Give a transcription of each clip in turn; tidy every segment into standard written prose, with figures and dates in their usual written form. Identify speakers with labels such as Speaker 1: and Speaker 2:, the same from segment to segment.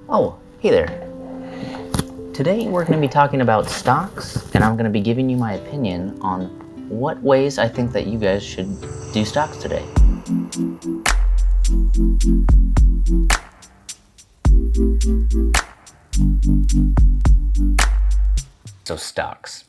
Speaker 1: Oh, hey there. Today we're going to be talking about stocks, and I'm going to be giving you my opinion on what ways I think that you guys should do stocks today. So stocks.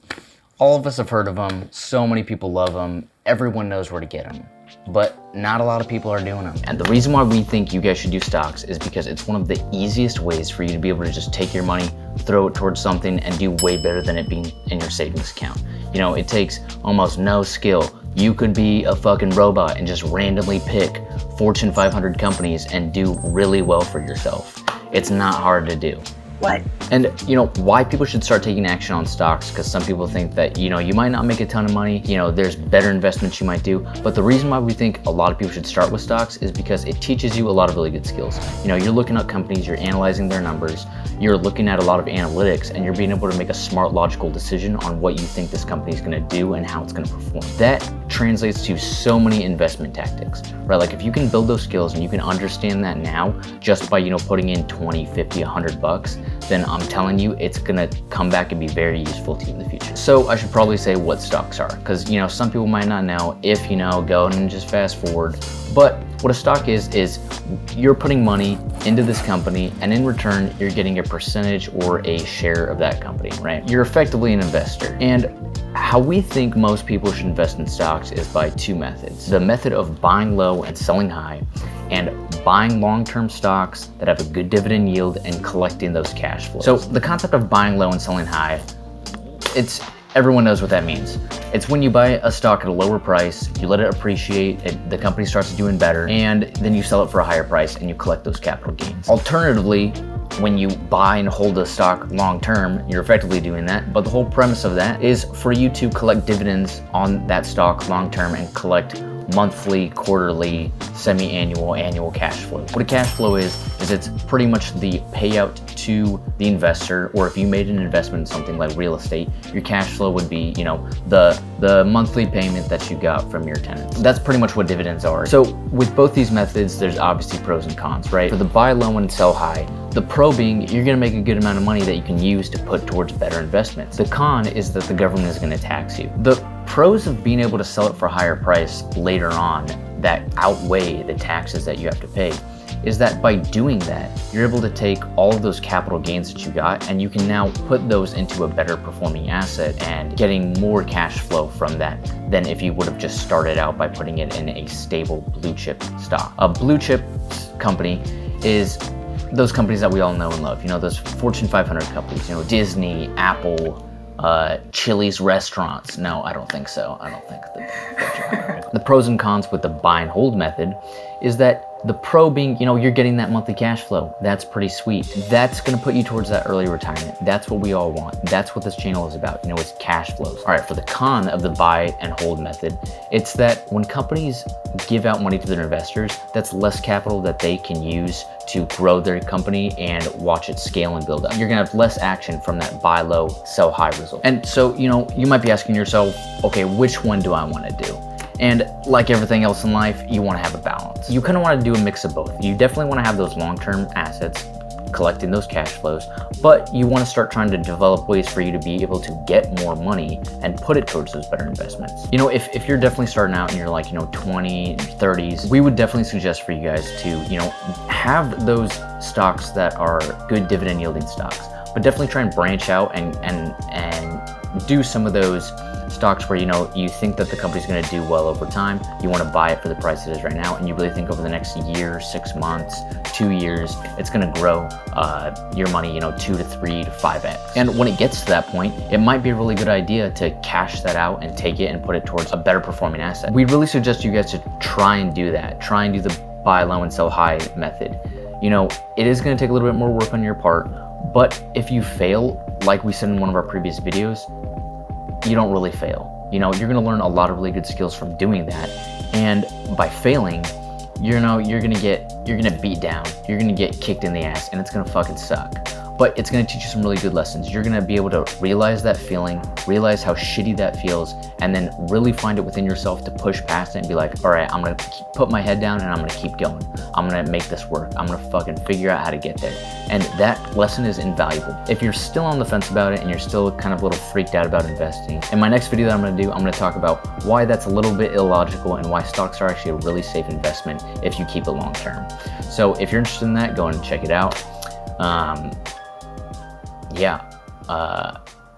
Speaker 1: All of us have heard of them, so many people love them, everyone knows where to get them, but not a lot of people are doing them. And the reason why we think you guys should do stocks is because it's one of the easiest ways for you to be able to just take your money, throw it towards something, and do way better than it being in your savings account. You know, it takes almost no skill. You could be a fucking robot and just randomly pick Fortune 500 companies and do really well for yourself. It's not hard to do.
Speaker 2: What?
Speaker 1: And you know, why people should start taking action on stocks, because some people think that, you know, you might not make a ton of money, you know, there's better investments you might do. But the reason why we think a lot of people should start with stocks is because it teaches you a lot of really good skills. You know, you're looking at companies, you're analyzing their numbers, you're looking at a lot of analytics, and you're being able to make a smart, logical decision on what you think this company is going to do and how it's going to perform. That translates to so many investment tactics, right? Like if you can build those skills and you can understand that now just by, you know, putting in 20, 50, $100, then I'm telling you, it's gonna come back and be very useful to you in the future. So I should probably say what stocks are, because, you know, some people might not know. If you know, go and just fast forward. But what a stock is you're putting money into this company, and in return, you're getting a percentage or a share of that company, right? You're effectively an investor. And how we think most people should invest in stocks is by two methods. The method of buying low and selling high, and buying long-term stocks that have a good dividend yield and collecting those cash flows. So the concept of buying low and selling high, everyone knows what that means. It's when you buy a stock at a lower price, you let it appreciate, the company starts doing better, and then you sell it for a higher price and you collect those capital gains. Alternatively, when you buy and hold a stock long-term, you're effectively doing that. But the whole premise of that is for you to collect dividends on that stock long-term and collect monthly, quarterly, semi-annual, annual cash flow. What a cash flow is it's pretty much the payout to the investor, or if you made an investment in something like real estate, your cash flow would be, you know, the monthly payment that you got from your tenants. That's pretty much what dividends are. So with both these methods, there's obviously pros and cons, right? For the buy low and sell high, the pro being you're gonna make a good amount of money that you can use to put towards better investments. The con is that the government is gonna tax you. The pros of being able to sell it for a higher price later on that outweigh the taxes that you have to pay is that by doing that, you're able to take all of those capital gains that you got and you can now put those into a better performing asset and getting more cash flow from that than if you would have just started out by putting it in a stable blue chip stock. A blue chip company is those companies that we all know and love, you know, those Fortune 500 companies, you know, Disney, Apple, Chili's restaurants. No, I don't think so. I don't think the pros and cons with the buy and hold method is that the pro being, you know, you're getting that monthly cash flow. That's pretty sweet. That's gonna put you towards that early retirement. That's what we all want. That's what this channel is about, you know, it's cash flows. All right, for the con of the buy and hold method, it's that when companies give out money to their investors, that's less capital that they can use to grow their company and watch it scale and build up. You're gonna have less action from that buy low, sell high result. And so, you know, you might be asking yourself, okay, which one do I wanna do? And like everything else in life, you wanna have a balance. You kinda wanna do a mix of both. You definitely wanna have those long-term assets, collecting those cash flows, but you wanna start trying to develop ways for you to be able to get more money and put it towards those better investments. You know, if you're definitely starting out and you're like, you know, 20, 30s, we would definitely suggest for you guys to, you know, have those stocks that are good dividend yielding stocks, but definitely try and branch out and do some of those stocks where, you know, you think that the company's going to do well over time. You want to buy it for the price it is right now, and you really think over the next year, 6 months, 2 years, it's going to grow your money, you know, 2 to 3 to 5x. And when it gets to that point, it might be a really good idea to cash that out and take it and put it towards a better performing asset. We really suggest you guys to try and do that. Try and do the buy low and sell high method. You know, it is going to take a little bit more work on your part, but if you fail, like we said in one of our previous videos, you don't really fail. You know, you're gonna learn a lot of really good skills from doing that. And by failing, you know, you're gonna beat down, you're gonna get kicked in the ass, and it's gonna fucking suck. but it's going to teach you some really good lessons. You're going to be able to realize that feeling, realize how shitty that feels, and then really find it within yourself to push past it and be like, all right, I'm going to put my head down and I'm going to keep going. I'm going to make this work. I'm going to fucking figure out how to get there. And that lesson is invaluable. If you're still on the fence about it and you're still kind of a little freaked out about investing, in my next video that I'm going to do, I'm going to talk about why that's a little bit illogical and why stocks are actually a really safe investment if you keep it long term. So if you're interested in that, go ahead and check it out.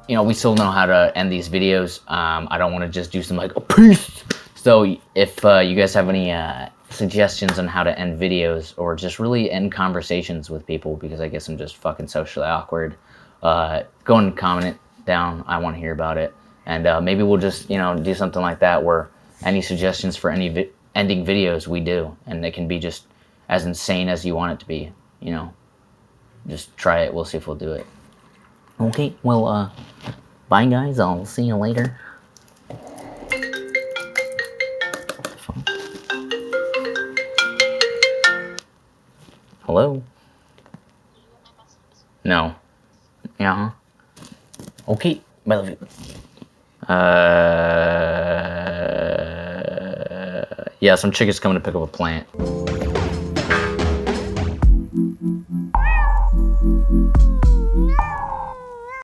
Speaker 1: You know, we still know how to end these videos. I don't want to just do some like, oh, peace. So if you guys have any suggestions on how to end videos or just really end conversations with people, because I guess I'm just fucking socially awkward, go and comment it down. I want to hear about it. And maybe we'll just, you know, do something like that where any suggestions for any ending videos we do, and it can be just as insane as you want it to be, you know. Just try it. We'll see if we'll do it. Okay, well, bye guys. I'll see you later. Hello? No. Yeah. Okay. Bye, love you. Yeah, some chick is coming to pick up a plant.